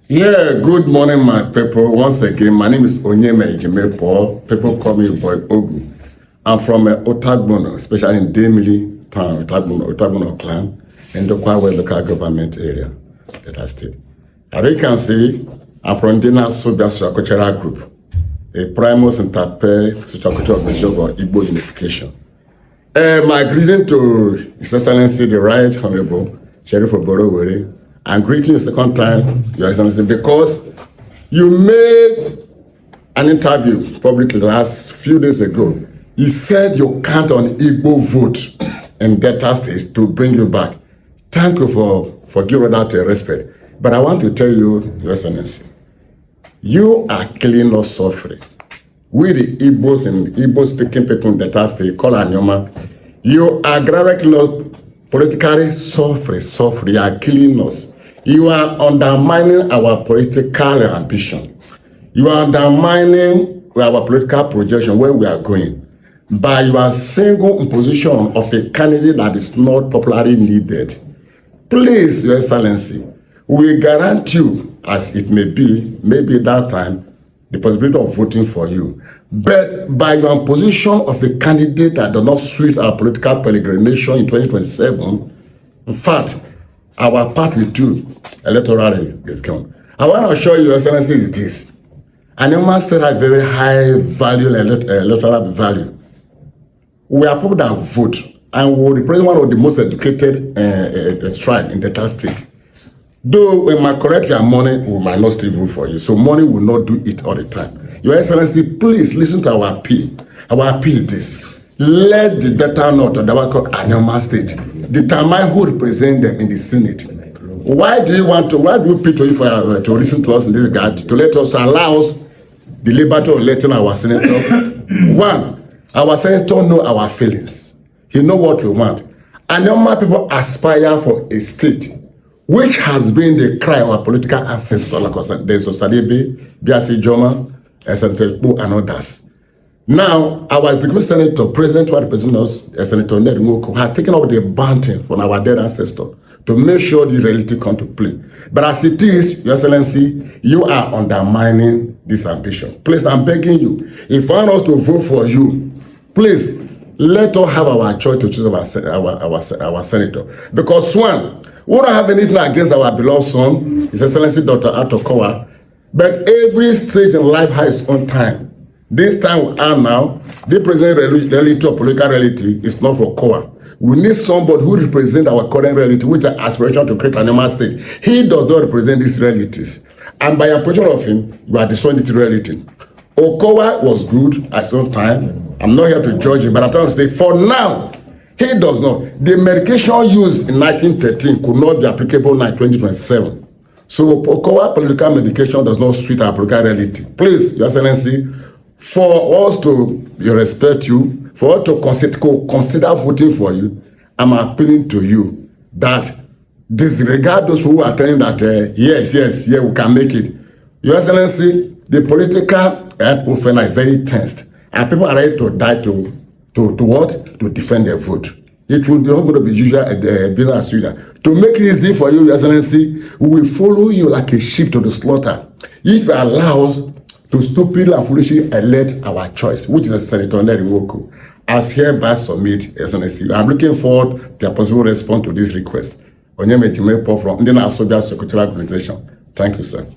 Yeah, good morning, my people. Once again, my name is Onyeme Ejimepo. People call me Boy Ogwu. I'm from Otagbono, especially in Demili town, Otagbono clan, in the Kwawe local government area, Delta State. As you can see, I'm from Dina Sobia Sociocultural Group, a primus inter pair sociocultural organization for Igbo unification. My greeting to His Excellency the Right Honorable Sheriff Oborevwori, and greeting the second time, Your Excellency, because you made an interview publicly last few days ago. You said you count on Igbo vote in Delta State to bring you back. Thank you for giving that respect. But I want to tell you, Your Excellency, you are killing us suffering. We the Igbos and Igbo-speaking people in Delta State, call Anyoma, you are gravely politically suffering. You are killing us. You are undermining our political ambition. You are undermining our political projection where we are going by your single imposition of a candidate that is not popularly needed. Please, Your Excellency, we guarantee you, as it may be, maybe that time, the possibility of voting for you. But by your imposition of a candidate that does not suit our political peregrination in 2027, in fact, our path with you electorally is gone. I want to assure you, Your Excellency, is this. Anyoma State has very high value, electoral value. We are people that vote, and we represent one of the most educated tribe in the state. Though when we correct your money, we might not still vote for you. So money will not do it all the time. Your Excellency, please listen to our appeal. Our appeal is this. Let the Delta North of Anyoma State determine who represent them in the Senate. Why do you appeal to you for to listen to us in this regard, to let us allow us the liberty of letting our senator? One, our senator know our feelings. He know what we want. Anyoma people aspire for a state which has been the cry of our political ancestors, like there's Osadebe, Biasi Joma, Senator Ogwu, and others. Now, our distinguished senator, President who represents us, Senator Ned Nwoko, has taken up the bounty from our dead ancestor to make sure the reality come to play. But as it is, Your Excellency, you are undermining this ambition. Please, I'm begging you, if you want us to vote for you, please, let us have our choice to choose our senator. Because one, we don't have anything against our beloved son, His Excellency Dr. Atokowa, but every stage in life has its own time. This time we are now, the present reality or political reality is not for Kowa. We need somebody who represents our current reality, which is aspiration to create an Anyoma state. He does not represent these realities. And by approaching of him, you are destroying this reality. Okowa was good at his own time. I'm not here to judge him, but I'm trying to say, for now, he does not. The medication used in 1913 could not be applicable in 2027. So Okowa political medication does not suit our political reality. Please, Your Excellency, for us to respect you, for us to consider voting for you, I'm appealing to you that disregard those people who are telling that yes, we can make it. Your Excellency, the political atmosphere is very tense, and people are ready to die to what? To defend their vote. It will not going to be usual business as usual. To make it easy for you, Your Excellency, we will follow you like a sheep to the slaughter. If you allow us to stupidly and foolishly elect our choice, which is Senator Ned Nwoko, as hereby submit, Excellency. I'm looking forward to a possible response to this request. Onyeme Ejimepo from Indian Association Secretarial Organization. Thank you, sir.